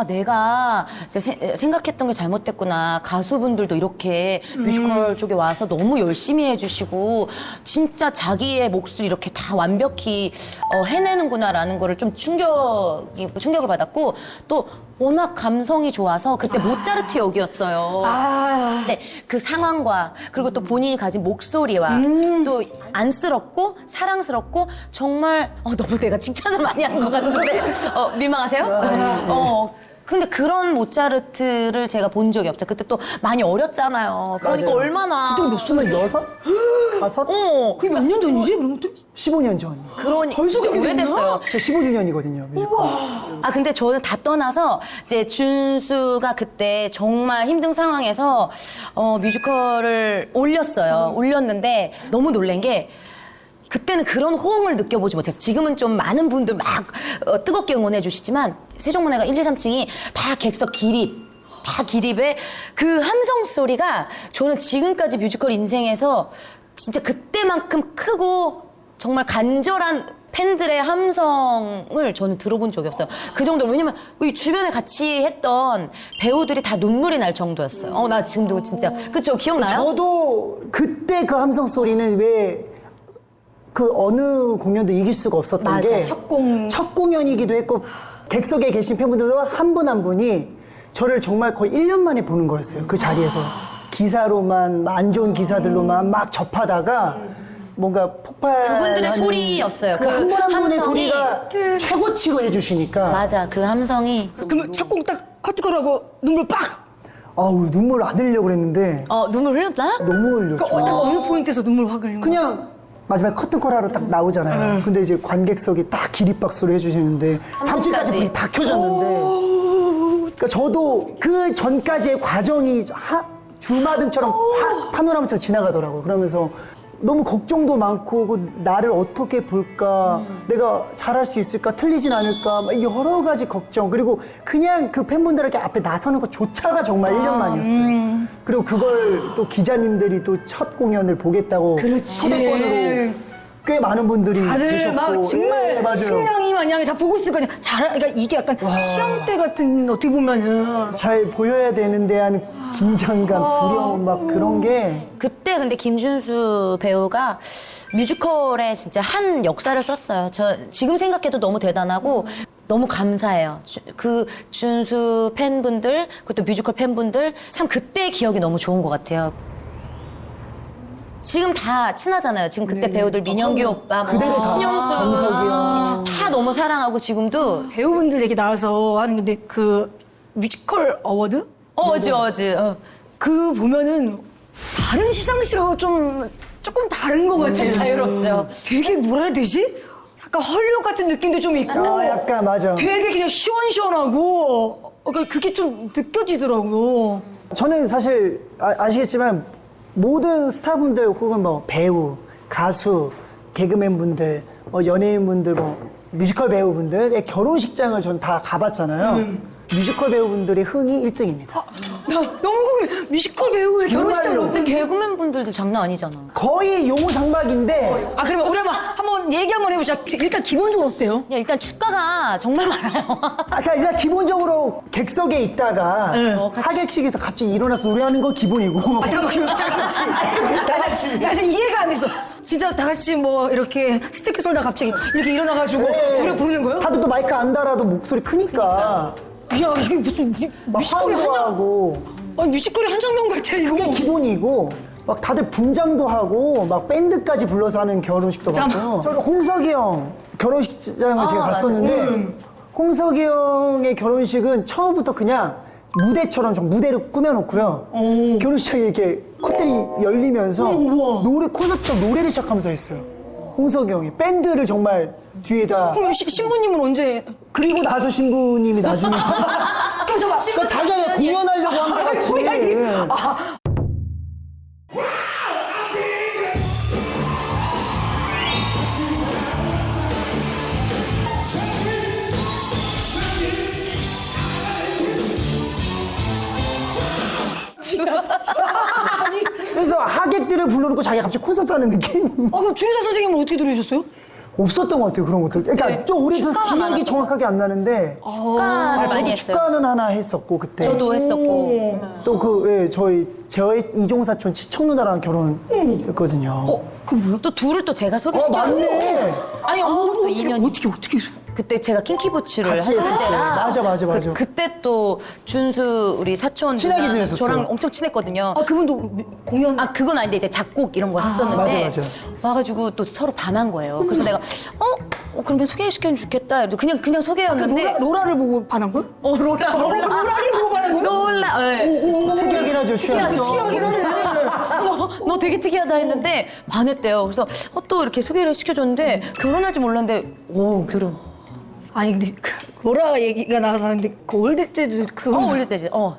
Speaker 2: 내가 생각했던 게 잘못됐구나. 가수분들도 이렇게 뮤지컬 쪽에 와서 너무 열심히 해주시고 진짜 자기의 몫을 이렇게 다 완벽히 해내는구나라는 거를 좀 충격을 받았고 또 워낙 감성이 좋아서 그때 모차르트 역이었어요.
Speaker 1: 아.
Speaker 2: 네, 그 상황과 그리고 또 본인이 가진 목소리와 또 안쓰럽고 사랑스럽고 정말 너무 내가 칭찬을 많이 한 것 같은데 민망하세요? 근데 그런 모차르트를 제가 본 적이 없어요. 그때 또 많이 어렸잖아요. 그러니까
Speaker 3: 맞아요.
Speaker 2: 얼마나
Speaker 3: 그때 몇 26? 5?
Speaker 1: 그게 몇 년 전이지? 그런 것도?
Speaker 3: 15년 전.
Speaker 2: 그러니
Speaker 1: 벌써 그렇게
Speaker 2: 오래됐어요.
Speaker 3: 저 15주년이거든요, 뮤지컬.
Speaker 2: 아 근데 저는 다 떠나서 이제 준수가 그때 정말 힘든 상황에서 뮤지컬을 올렸어요. 올렸는데 너무 놀란 게 그때는 그런 호응을 느껴보지 못했어요. 지금은 좀 많은 분들 막 뜨겁게 응원해 주시지만 세종문화가 1, 2, 3층이 다 객석 다 기립에 그 함성 소리가 저는 지금까지 뮤지컬 인생에서 진짜 그때만큼 크고 정말 간절한 팬들의 함성을 저는 들어본 적이 없어요. 그 정도로. 왜냐면 이 주변에 같이 했던 배우들이 다 눈물이 날 정도였어요. 나 지금도 진짜. 그쵸? 기억나요?
Speaker 3: 저도 그때 그 함성 소리는 왜 그 어느 공연도 이길 수가 없었던
Speaker 2: 맞아요.
Speaker 3: 게
Speaker 1: 첫
Speaker 3: 공연이기도 했고 객석에 계신 팬분들도 한 분 한 분이 저를 정말 거의 1년 만에 보는 거였어요. 그 자리에서. 기사로만 안 좋은 기사들로만 막 접하다가 뭔가 폭발
Speaker 2: 그분들의 소리였어요.
Speaker 3: 그 한 분 한 분의
Speaker 2: 함성이.
Speaker 3: 소리가 최고치고 해주시니까
Speaker 2: 맞아. 그 함성이.
Speaker 1: 그러면 첫 공 딱 커트걸하고 눈물 빡!
Speaker 3: 아우 눈물 안 흘리려고 그랬는데
Speaker 2: 눈물 흘렸나?
Speaker 3: 너무 흘렸죠.
Speaker 1: 딱 어느 포인트에서 눈물 확 흘린 거야?
Speaker 3: 그냥 마지막에 커튼콜 하러 딱 나오잖아요. 근데 이제 관객석이 딱 기립박수를 해주시는데 3층까지 불이 다 켜졌는데 그러니까 저도 그 전까지의 과정이 주마등처럼 파노라마처럼 지나가더라고요. 그러면서 너무 걱정도 많고 나를 어떻게 볼까, 내가 잘할 수 있을까, 틀리진 않을까, 막 여러 가지 걱정. 그리고 그냥 그 팬분들에게 앞에 나서는 것조차가 정말 1년 만이었어요. 그리고 그걸 또 기자님들이 또 첫 공연을 보겠다고
Speaker 1: 그렇지.
Speaker 3: 초대권으로 꽤 많은 분들이
Speaker 1: 다들
Speaker 3: 계셨고.
Speaker 1: 막 정말
Speaker 3: 예, 맞아요.
Speaker 1: 식량이 마냥 다 보고 있을 거 아니야. 그러니까 이게 약간 시험 때 같은 어떻게 보면은
Speaker 3: 잘 보여야 되는데 하는 긴장감, 두려움 막 그런 게
Speaker 2: 그때 근데 김준수 배우가 뮤지컬에 진짜 한 역사를 썼어요. 저 지금 생각해도 너무 대단하고 너무 감사해요. 그 준수 팬분들, 그것도 뮤지컬 팬분들 참 그때 기억이 너무 좋은 것 같아요. 지금 다 친하잖아요. 지금 그때 배우들 민영기 오빠,
Speaker 3: 그대로 다
Speaker 2: 신영수
Speaker 3: 강석이 형.
Speaker 2: 다 너무 사랑하고 지금도
Speaker 1: 배우분들 얘기 나와서 하는 건데 그 뮤지컬 어워드?
Speaker 2: 어지.
Speaker 1: 그 보면은 다른 시상식하고 조금 다른 것 같아요.
Speaker 2: 자유롭죠.
Speaker 1: 되게 뭐라 해야 되지? 약간 헐리우드 같은 느낌도 좀 있고
Speaker 3: 약간 맞아.
Speaker 1: 되게 그냥 시원시원하고 그게 좀 느껴지더라고요.
Speaker 3: 저는 사실 아시겠지만 모든 스타분들 혹은 뭐 배우, 가수, 개그맨분들, 연예인분들, 뮤지컬 배우분들의 결혼식장을 전 다 가봤잖아요. 뮤지컬 배우분들의 흥이 1등입니다.
Speaker 1: 나 너무 궁금해. 뮤지컬 배우의 결혼식장
Speaker 3: 정말로.
Speaker 1: 어떤
Speaker 2: 개그맨 분들도 장난 아니잖아.
Speaker 3: 거의 용상박인데
Speaker 1: 그러면 우리 한번 얘기 한번 해보자. 일단 기본적으로 어때요?
Speaker 2: 일단 축가가 정말 많아요.
Speaker 3: 그러니까 일단 기본적으로 객석에 있다가 하객식에서 갑자기 일어나서 노래하는 건 기본이고
Speaker 1: 잠깐만.
Speaker 3: 다 같이
Speaker 1: 나 지금 이해가 안 됐어. 진짜 다 같이 뭐 이렇게 스티커 쏠다 갑자기 이렇게 일어나가지고 노래 부르는 거예요?
Speaker 3: 다들 또 마이크 안 달아도 목소리 크니까
Speaker 1: 야 이게 무슨
Speaker 3: 막
Speaker 1: 뮤지컬이
Speaker 3: 환호하고
Speaker 1: 뮤지컬이 한 장면 같아 이거.
Speaker 3: 그게 기본이고 막 다들 분장도 하고 막 밴드까지 불러서 하는 결혼식도
Speaker 1: 잠깐만.
Speaker 3: 봤고요. 저는 홍석이 형 결혼식장을 제가 갔었는데 홍석이 형의 결혼식은 처음부터 그냥 무대처럼 좀 무대를 꾸며놓고요. 결혼식장에 이렇게 커튼이 열리면서 콘서트처럼 노래를 시작하면서 했어요. 홍석이 형이 밴드를 정말 뒤에다.
Speaker 1: 그럼 신부님은 언제?
Speaker 3: 그리고 나서 신부님이 나중에
Speaker 1: 그럼 잠깐만.
Speaker 3: 그러니까 자기가 공연하려고 한 거 같이. 그래서 하객들을 불러놓고 자기가 갑자기 콘서트 하는 느낌?
Speaker 1: 그럼 주의사 선생님은 어떻게 들으셨어요?
Speaker 3: 없었던 것 같아요, 그런 것들. 그러니까
Speaker 2: 네,
Speaker 3: 좀 우리도
Speaker 2: 축가가
Speaker 3: 기억이
Speaker 2: 많았던
Speaker 3: 정확하게 안 나는데.
Speaker 2: 축가를 많이
Speaker 3: 저도
Speaker 2: 했어요.
Speaker 3: 축가는 하나 했었고, 그때.
Speaker 2: 저도 했었고.
Speaker 3: 또 저희 이종사촌 치청 누나랑 결혼했거든요.
Speaker 1: 그 뭐야?
Speaker 2: 또 둘을 또 제가
Speaker 3: 어,
Speaker 2: 소개시켜요.
Speaker 3: 맞네.
Speaker 1: 아니
Speaker 2: 또
Speaker 1: 어떻게
Speaker 2: 인연이.
Speaker 1: 어떻게
Speaker 2: 그때 제가 킹키부츠를
Speaker 3: 같이
Speaker 2: 했을
Speaker 3: 했을 때.
Speaker 2: 때라
Speaker 3: 맞아.
Speaker 2: 그때 또 준수 우리 사촌
Speaker 3: 친하게
Speaker 2: 누나는
Speaker 3: 지냈었어.
Speaker 2: 저랑 엄청 친했거든요.
Speaker 1: 아 그분도 공연
Speaker 2: 아 그건 아닌데 이제 작곡 이런 거 했었는데
Speaker 3: 맞아.
Speaker 2: 와가지고 또 서로 반한 거예요. 그래서 내가 그러면 소개시켜주면 좋겠다. 그냥 소개였는데
Speaker 1: 로라를 보고 반한 거야? 로라를 보고 반한 거야?
Speaker 2: 롤라. 네.
Speaker 3: 특이하긴 하죠, 취향.
Speaker 1: 특이하긴 하네.
Speaker 2: 너 되게 특이하다 했는데 반했대요. 그래서 또 이렇게 소개를 시켜줬는데 결혼할지 몰랐는데 오 결혼.
Speaker 1: 아니 근데 그 로라 얘기가 나왔는데 그 올드 재즈 그거
Speaker 2: 올릴 때지.
Speaker 1: 그거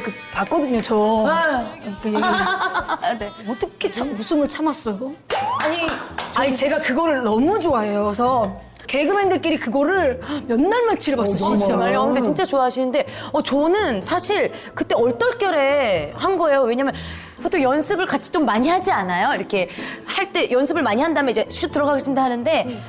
Speaker 1: 그 봤거든요 저. 그 얘기.
Speaker 2: 네.
Speaker 1: 어떻게 웃음을 참았어요?
Speaker 2: 아니
Speaker 1: 아니 제가 그거를 너무 좋아해요. 그래서 개그맨들끼리 그거를 몇 날 며칠을 봤어 진짜.
Speaker 2: 정말요? 근데 진짜 좋아하시는데 저는 사실 그때 얼떨결에 한 거예요. 왜냐면 보통 연습을 같이 좀 많이 하지 않아요? 이렇게 할 때 연습을 많이 한 다음에 이제 슛 들어가겠습니다 하는데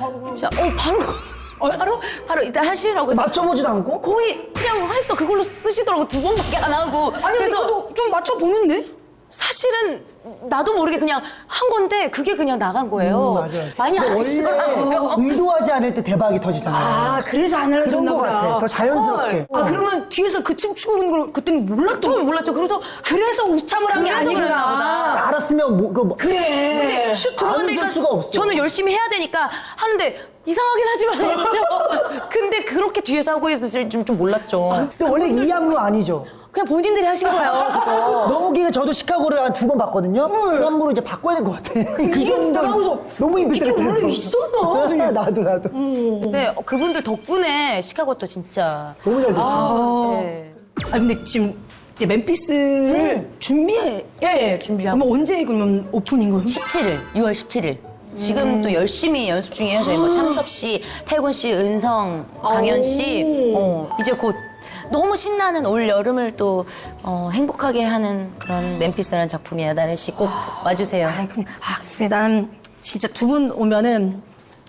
Speaker 2: 바로 이따 하시라고 해서
Speaker 3: 맞춰보지도 않고?
Speaker 2: 거의 그냥 했어. 그걸로 쓰시더라고. 2번밖에 안 하고.
Speaker 1: 아니 근데
Speaker 2: 그래서
Speaker 1: 저도 좀 맞춰 보는데.
Speaker 2: 사실은 나도 모르게 그냥 한 건데 그게 그냥 나간 거예요.
Speaker 3: 맞아.
Speaker 2: 많이 안
Speaker 3: 원래
Speaker 2: 하시더라고요.
Speaker 3: 의도하지 않을 때 대박이 터지잖아요.
Speaker 1: 아 그래서 안
Speaker 3: 그런
Speaker 1: 알려줬나
Speaker 3: 거
Speaker 1: 보다.
Speaker 3: 같아. 더 자연스럽게.
Speaker 1: 아 그러면 뒤에서 그 춤 추고 있는 걸 그때는 몰랐던
Speaker 2: 처음에 몰랐죠. 그래서
Speaker 1: 우참을 한 게
Speaker 2: 그래서 그랬나
Speaker 1: 아니구나.
Speaker 2: 보다.
Speaker 3: 알았으면
Speaker 1: 그래.
Speaker 2: 근데 슛
Speaker 3: 안
Speaker 2: 들어가니까
Speaker 3: 웃을 수가 없어.
Speaker 2: 저는 열심히 해야 되니까 하는데 이상하긴 하지만 했죠. 근데 그렇게 뒤에서 하고 있었을 줄 좀 몰랐죠.
Speaker 3: 근데 원래 이 안무 아니죠.
Speaker 2: 그냥 본인들이 하신 거예요. 그거.
Speaker 3: 너무 기가 저도 시카고를 한 2번 봤거든요. 그 안무로 이제 바꿔야 될 것 같아. 그 정도
Speaker 1: 하고서
Speaker 3: 너무 임팩트가
Speaker 1: 원래 있었나?
Speaker 3: 나도.
Speaker 2: 근데 그분들 덕분에 시카고 또 진짜
Speaker 3: 너무 잘 됐죠.
Speaker 2: 네.
Speaker 1: 아 근데 지금 이제 멤피스를 준비해.
Speaker 2: 예, 준비하고
Speaker 1: 그러면 언제 그러면 오픈인 거예요?
Speaker 2: 17일, 6월 17일. 지금 또 열심히 연습 중이에요. 저희 뭐 창섭 씨, 태군 씨, 은성, 강현 씨. 이제 곧 너무 신나는 올 여름을 또 행복하게 하는 그런 멤피스라는 작품이에요. 나래 씨 꼭 와주세요.
Speaker 1: 글쎄 난 진짜 두 분 오면은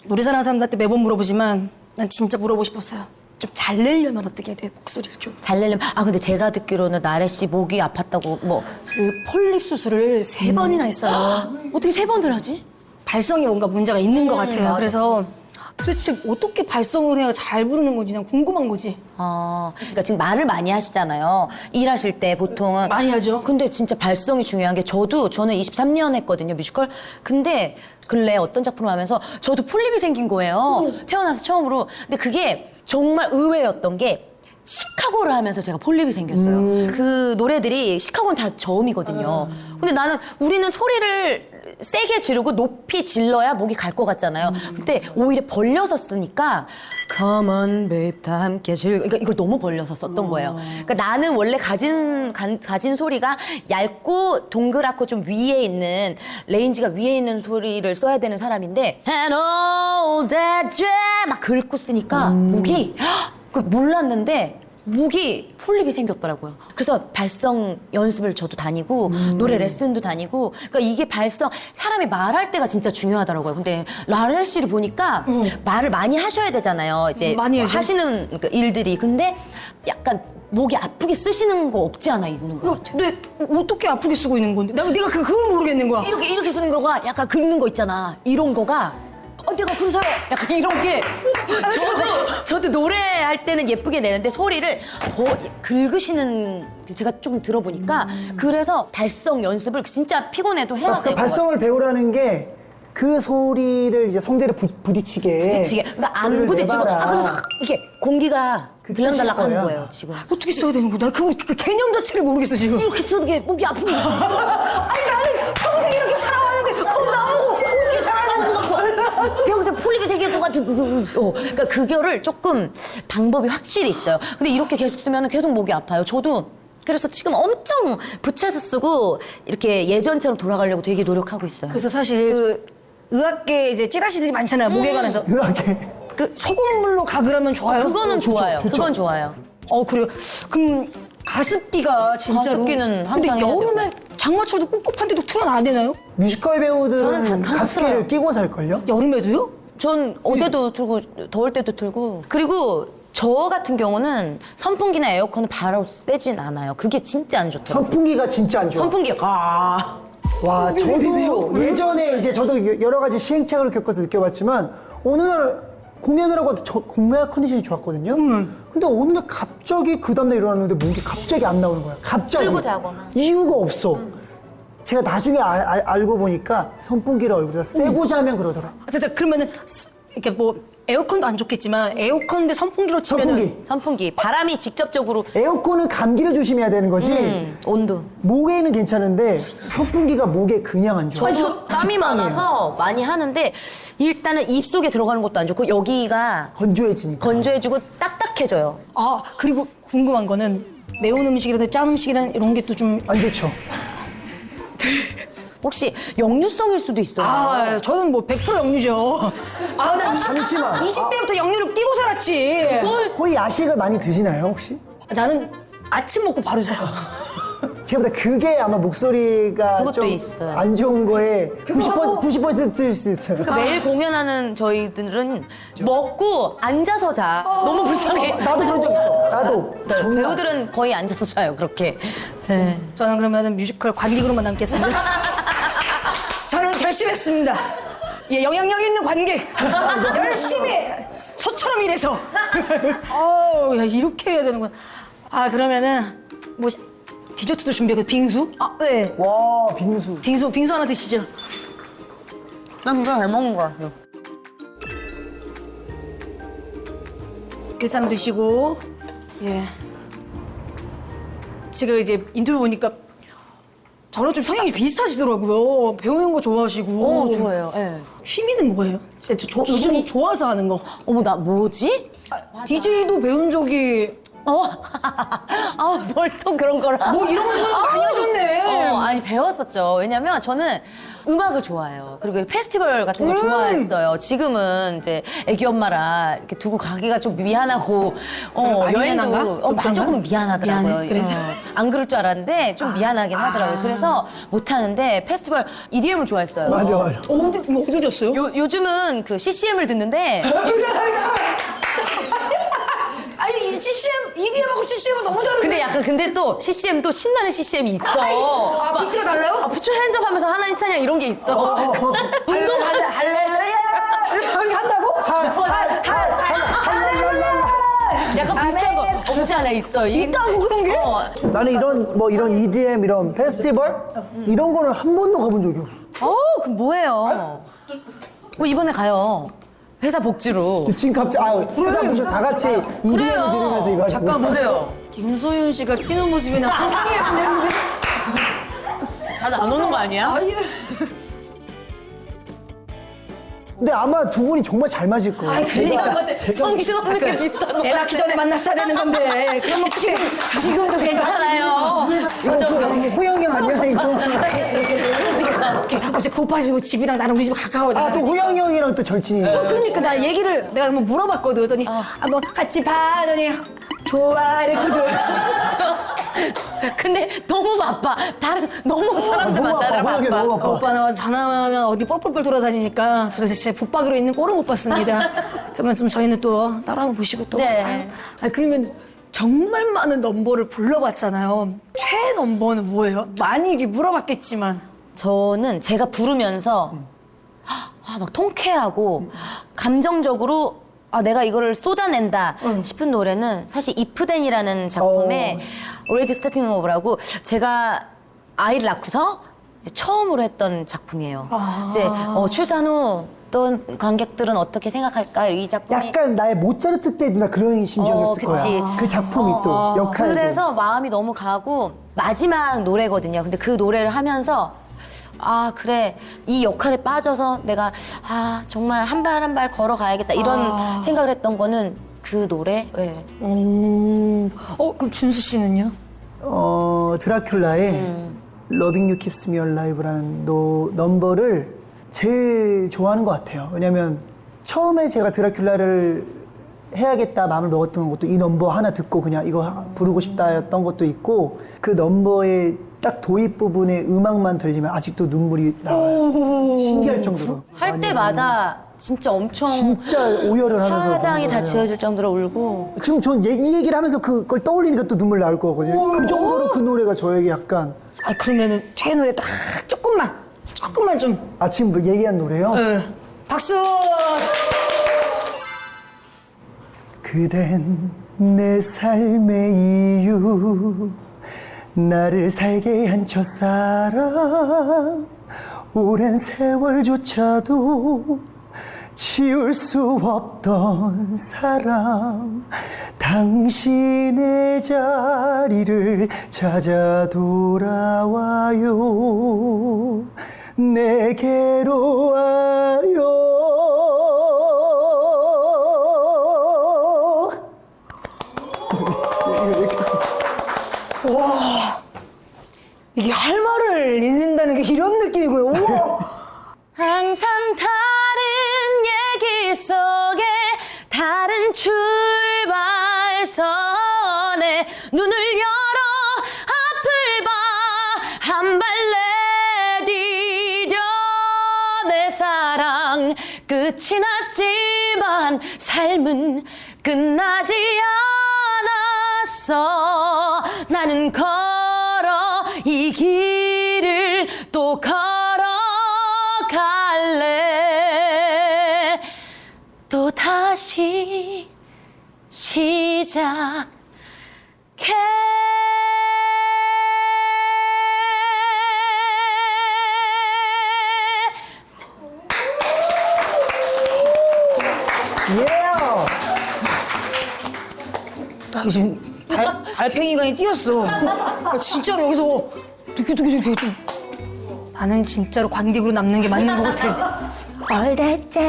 Speaker 1: 노래 잘하는 사람들한테 매번 물어보지만 난 진짜 물어보고 싶었어요. 좀 잘 내려면 어떻게 해야 돼? 목소리를 좀.
Speaker 2: 잘 내려면 근데 제가 듣기로는 나래 씨 목이 아팠다고 뭐
Speaker 1: 그 폴립 수술을 3번이나 했어요.
Speaker 2: 어떻게 3번을 하지?
Speaker 1: 발성에 뭔가 문제가 있는 것 같아요.
Speaker 2: 맞아.
Speaker 1: 그래서 도대체 어떻게 발성을 해야 잘 부르는 건지 난 궁금한 거지.
Speaker 2: 그러니까 지금 말을 많이 하시잖아요. 일하실 때 보통은
Speaker 1: 많이 하죠.
Speaker 2: 근데 진짜 발성이 중요한 게 저는 23년 했거든요, 뮤지컬. 근데 근래 어떤 작품을 하면서 저도 폴립이 생긴 거예요. 태어나서 처음으로. 근데 그게 정말 의외였던 게 시카고를 하면서 제가 폴립이 생겼어요. 그 노래들이 시카고는 다 저음이거든요. 근데 우리는 소리를 세게 지르고 높이 질러야 목이 갈 것 같잖아요. 근데 오히려 벌려서 쓰니까 Come on, babe, 다 함께 그러니까 이걸 너무 벌려서 썼던 거예요. 그러니까 나는 원래 가진 소리가 얇고 동그랗고 좀 위에 있는 레인지가 위에 있는 소리를 써야 되는 사람인데 And all that jazz 막 긁고 쓰니까 목이 몰랐는데 목이 폴립이 생겼더라고요. 그래서 발성 연습을 저도 다니고 노래 레슨도 다니고 그러니까 이게 사람이 말할 때가 진짜 중요하더라고요. 근데 라렐 씨를 보니까 말을 많이 하셔야 되잖아요. 이제
Speaker 1: 많이 하죠.
Speaker 2: 하시는 그러니까 일들이. 근데 약간 목이 아프게 쓰시는 거 없지 않아 있는 거 같아요.
Speaker 1: 근데 어떻게 아프게 쓰고 있는 건데? 내가 그걸 모르겠는 거야.
Speaker 2: 이렇게 쓰는 거가 약간 긁는 거 있잖아. 이런 거가 내가 그래서 약간 이런 게 저도 노래할 때는 예쁘게 내는데 소리를 더 긁으시는 제가 좀 들어보니까 그래서 발성 연습을 진짜 피곤해도 해야
Speaker 3: 그러니까
Speaker 2: 돼요.
Speaker 3: 발성을 배우라는 게 그 소리를 이제 성대를 부딪히게.
Speaker 2: 그러니까 안
Speaker 3: 소리를
Speaker 2: 부딪히고
Speaker 3: 내봐라.
Speaker 2: 그래서 이게 공기가
Speaker 3: 그
Speaker 2: 들락달락 하는
Speaker 3: 뜻일 거야.
Speaker 2: 거예요 지금.
Speaker 1: 어떻게 써야 되는 거야? 나 그 개념 자체를 모르겠어 지금.
Speaker 2: 이렇게 쓰는 게 목이 아픈 거야.
Speaker 1: 아니 나는 평생 이렇게 살아왔는데 나보고 어떻게 살아가는 거야?
Speaker 2: 평생 폴립이 생길 것 같은 그러니까 그거를 조금 방법이 확실히 있어요. 근데 이렇게 계속 쓰면 계속 목이 아파요. 저도 그래서 지금 엄청 붙여서 쓰고 이렇게 예전처럼 돌아가려고 되게 노력하고 있어요.
Speaker 1: 그래서 사실 그 의학계 이제 찌라시들이 많잖아요. 목에 관해서.
Speaker 3: 이렇게.
Speaker 1: 그 소금물로 가글하면 좋아요?
Speaker 2: 그거는 좋아요.
Speaker 3: 좋죠.
Speaker 2: 그건 좋아요.
Speaker 1: 그래요. 그럼 가습기가 진짜로.
Speaker 2: 가습기는
Speaker 1: 근데
Speaker 2: 항상 해야
Speaker 1: 여름에 장마철도 꿉꿉한데도 틀어놔야 되나요?
Speaker 3: 뮤지컬 배우들은
Speaker 2: 저는 다
Speaker 3: 가습기를
Speaker 2: 틀어요.
Speaker 3: 끼고 살걸요?
Speaker 1: 여름에도요?
Speaker 2: 전 어제도 틀고 더울 때도 틀고 그리고 저 같은 경우는 선풍기나 에어컨은 바로 세진 않아요. 그게 진짜 안 좋더라고요.
Speaker 3: 선풍기가 진짜 안 좋아.
Speaker 2: 선풍기가
Speaker 3: 와, 저도 예전에 이제 저도 여러 가지 시행착오를 겪어서 느껴봤지만 어느 날 공연을 하고 공략 컨디션이 좋았거든요. 근데 어느 날 갑자기 그 다음날 일어났는데 목이 갑자기 안 나오는 거야. 갑자기.
Speaker 2: 풀고 자거나.
Speaker 3: 이유가 없어. 제가 나중에 알고 보니까 선풍기를 얼굴에다 쐬고 자면 그러더라.
Speaker 1: 진짜 그러면은 이렇게 뭐 에어컨도 안 좋겠지만 에어컨인데 선풍기로 치면은
Speaker 3: 선풍기.
Speaker 2: 선풍기. 바람이 직접적으로
Speaker 3: 에어컨은 감기를 조심해야 되는 거지.
Speaker 2: 온도.
Speaker 3: 목에는 괜찮은데 선풍기가 목에 그냥 안 좋아.
Speaker 2: 저 땀이 많아서 많이 하는데 일단은 입속에 들어가는 것도 안 좋고 여기가
Speaker 3: 건조해지니까.
Speaker 2: 건조해지고 딱딱해져요.
Speaker 1: 아 그리고 궁금한 거는 매운 음식이라든 짠 음식이라든 이런 게 또 좀
Speaker 3: 안 좋죠.
Speaker 2: 혹시 역류성일 수도 있어요.
Speaker 1: 아, 저는 뭐 100% 역류죠. 아, 나
Speaker 3: 잠시만.
Speaker 1: 20대부터 역류를 끼고 살았지.
Speaker 3: 거의 야식을 많이 드시나요, 혹시?
Speaker 1: 나는 아침 먹고 바로 자요.
Speaker 3: 제가 보다 그게 아마 목소리가
Speaker 2: 그것도
Speaker 3: 좀
Speaker 2: 있어요.
Speaker 3: 안 좋은 거에 90%일 수 있어요.
Speaker 2: 그러니까 매일 공연하는 저희들은 먹고 앉아서 자. 너무 불쌍해.
Speaker 3: 나도 그런 적 있어. 나도.
Speaker 2: 네,
Speaker 3: 정말.
Speaker 2: 배우들은 거의 앉아서 자요, 그렇게. 네.
Speaker 1: 저는 그러면 뮤지컬 관객으로만 남겠습니다. 저는 결심했습니다. 예, 영향력 있는 관객. 열심히 소처럼 일해서. 야, 이렇게 해야 되는구나. 아, 그러면은 뭐 디저트도 준비했고 빙수? 아, 네.
Speaker 3: 와, 빙수.
Speaker 1: 빙수 하나 드시죠.
Speaker 2: 난 진짜 잘 먹는 것 같아요.
Speaker 1: 일단 드시고. 예. 제가 이제 인터뷰 보니까 저랑 좀 성향이 비슷하시더라고요. 배우는 거 좋아하시고.
Speaker 2: 좋아해요. 네.
Speaker 1: 취미는 뭐예요? 요즘 좋아서 하는 거.
Speaker 2: 어머, 나 뭐지?
Speaker 1: DJ도 배운 적이
Speaker 2: 뭘 또 그런 걸.
Speaker 1: 뭐 이런 거 많이 하셨네.
Speaker 2: 아니, 배웠었죠. 왜냐면 저는 음악을 좋아해요. 그리고 페스티벌 같은 거 좋아했어요. 지금은 이제 애기 엄마라 이렇게 두고 가기가 좀 미안하고,
Speaker 1: 많이 미안한가?
Speaker 2: 여행도
Speaker 1: 좀 그런가?
Speaker 2: 조금 미안하더라고요.
Speaker 1: 미안해? 그래.
Speaker 2: 안 그럴 줄 알았는데 좀 미안하긴 하더라고요. 그래서 못하는데 페스티벌 EDM을 좋아했어요.
Speaker 3: 맞아, 맞아.
Speaker 1: 어디 졌어요?
Speaker 2: 요즘은 그 CCM을 듣는데
Speaker 1: 아니, 이 CCM, EDM하고 CCM은 너무 다른데.
Speaker 2: 근데 또 CCM도 신나는 CCM이 있어.
Speaker 1: 아, 비트가 달라요?
Speaker 2: 부처 핸즈업 하면서 하나님 찬양 이런 게 있어.
Speaker 1: 할렐루야! 이렇게 한다고?
Speaker 2: 약간 비슷한 거 없지 않아 있어.
Speaker 1: 있다고 그런 게?
Speaker 3: 나는 이런 EDM, 이런 페스티벌? 이런 거는 한 번도 가본 적이 없어.
Speaker 2: 그럼 뭐예요? 뭐 이번에 가요. 회사 복지로.
Speaker 3: 지금 갑자기, 회사 보셔 다 같이 EDM 들으면서 이거 하시고.
Speaker 1: 잠깐만.
Speaker 2: 보세요.
Speaker 1: 김소연 씨가 뛰는 모습이나 상상이 안 되는데.
Speaker 2: 다들 안 오는 거 아니야?
Speaker 1: 아니,
Speaker 3: 근데 아마 두 분이 정말 잘 맞을 거예요.
Speaker 1: 아니, 그러니까.
Speaker 2: 정신 없는 게 비슷한 거
Speaker 1: 애 낳기 전에 만났어야 되는 건데. 그러면
Speaker 2: 지금도 괜찮아요.
Speaker 3: 이거 호영이 아니야, 이거?
Speaker 1: 어제 그 오빠 지고 집이랑 나랑 우리 집 가까워.
Speaker 3: 아, 또 호영이 형이랑 또 절친이에요.
Speaker 1: 그러니까 나 얘기를 내가 한번 물어봤거든. 그랬더니 뭐 같이 봐. 그러더니 좋아 이랬거든.
Speaker 2: 근데 너무 바빠. 너무 사람들
Speaker 3: 너무
Speaker 2: 만나느라
Speaker 3: 바빠, 호영이
Speaker 2: 바빠.
Speaker 3: 너무 바빠.
Speaker 1: 오빠는 전화하면 어디 뻘뻘뻘 돌아다니니까 도대체 붙박이로 있는 꼴을 못 봤습니다. 그러면 좀 저희는 또 따로 한번 보시고 또.
Speaker 2: 네.
Speaker 1: 그러면 정말 많은 넘버를 불러봤잖아요. 최애 넘버는 뭐예요? 많이 이렇게 물어봤겠지만.
Speaker 2: 저는 제가 부르면서 막 통쾌하고 감정적으로 내가 이거를 쏟아낸다 싶은 노래는 사실 이프덴이라는 작품의 Already Starting Over라고 제가 아이를 낳고서 이제 처음으로 했던 작품이에요. 이제 출산 후 또 관객들은 어떻게 생각할까 이 작품이
Speaker 3: 약간 나의 모차르트 때 누나 그런 심정이었을
Speaker 2: 그치.
Speaker 3: 거야. 그 작품이 또 역할도.
Speaker 2: 그래서 마음이 너무 가고 마지막 노래거든요. 근데 그 노래를 하면서 그래 이 역할에 빠져서 내가 정말 한 발 한 발 걸어가야겠다 이런 생각을 했던 거는 그 노래. 네.
Speaker 1: 그럼 준수 씨는요?
Speaker 3: 드라큘라의 Loving You Keeps Me Alive라는 넘버를 제일 좋아하는 것 같아요. 왜냐면 처음에 제가 드라큘라를 해야겠다 마음을 먹었던 것도 이 넘버 하나 듣고 그냥 이거 부르고 싶다였던 것도 있고 그 넘버의 딱 도입 부분의 음악만 들리면 아직도 눈물이 나와요. 신기할 정도로.
Speaker 2: 할 때마다 진짜 엄청
Speaker 3: 진짜 오열을 하면서
Speaker 2: 화장이 다
Speaker 3: 부르는 거예요.
Speaker 2: 지워질 정도로 울고
Speaker 3: 지금 전 이 얘기를 하면서 그걸 떠올리니까 또 눈물 나올 거거든요. 그 정도로 그 노래가 저에게 약간
Speaker 1: 그러면은 최애 노래 딱 조금만 좀.
Speaker 3: 지금 뭐 얘기한 노래요?
Speaker 1: 네. 박수!
Speaker 3: 그댄 내 삶의 이유, 나를 살게 한 첫사랑, 오랜 세월조차도 지울 수 없던 사랑, 당신의 자리를 찾아 돌아와요, 내게로 와요.
Speaker 1: 이게 할 말을 잃는다는 게 이런 느낌이고요. 우와.
Speaker 4: 항상 다른 얘기 속에 다른 출발선에 눈을 열어 앞을 봐 한 발래 디뎌 내 사랑 끝이 났지만 삶은 끝나지 않았어 나는 걸어 이 길을 또 걸어갈래 또 다시 시작해
Speaker 3: 예!
Speaker 1: 나 지금 달팽이관이 뛰었어. 나 진짜로 여기서 두기두기 나는 진짜로 관객으로 남는 게 맞는 것 같아. 얼대째.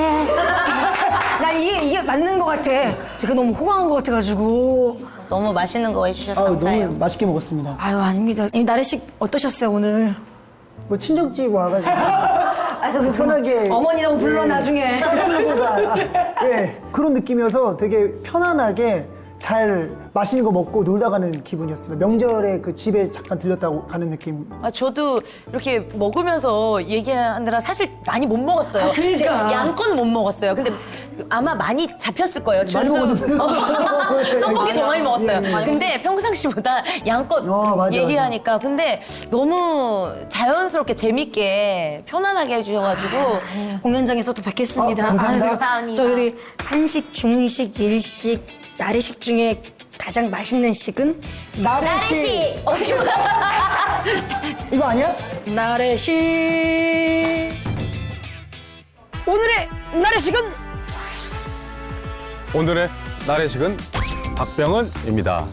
Speaker 1: 나 이게 맞는 것 같아. 제가 너무 호강한 것 같아가지고.
Speaker 2: 너무 맛있는 거 해주셔서
Speaker 3: 아유,
Speaker 2: 감사해요.
Speaker 3: 너무 맛있게 먹었습니다.
Speaker 1: 아유 아닙니다. 나래식 어떠셨어요 오늘?
Speaker 3: 뭐 친정집 와가지고 편하게
Speaker 1: 어머니라고 불러 나중에.
Speaker 3: 예, 그런 느낌이어서 되게 편안하게 잘 맛있는 거 먹고 놀다 가는 기분이었습니다. 명절에 그 집에 잠깐 들렸다고 가는 느낌.
Speaker 2: 아, 저도 이렇게 먹으면서 얘기하느라 사실 많이 못 먹었어요.
Speaker 1: 그러니까.
Speaker 2: 제가 양껏 못 먹었어요. 근데 아마 많이 잡혔을 거예요.
Speaker 3: 많이 먹었는데.
Speaker 2: 떡볶이 더 많이 먹었어요.
Speaker 3: 예, 예.
Speaker 2: 근데 평상시보다 양껏
Speaker 3: 맞아,
Speaker 2: 얘기하니까. 근데 너무 자연스럽게 재밌게 편안하게 해주셔가지고.
Speaker 1: 공연장에서 또 뵙겠습니다.
Speaker 3: 감사합니다.
Speaker 1: 아유,
Speaker 2: 감사합니다.
Speaker 1: 저기 한식, 중식, 일식, 나래식 중에 가장 맛있는 식은?
Speaker 3: 나래씨!
Speaker 2: 어디 봐.
Speaker 3: 이거 아니야?
Speaker 1: 나래식. 오늘의 나래식은
Speaker 6: 오늘의 나래식은 박병은입니다.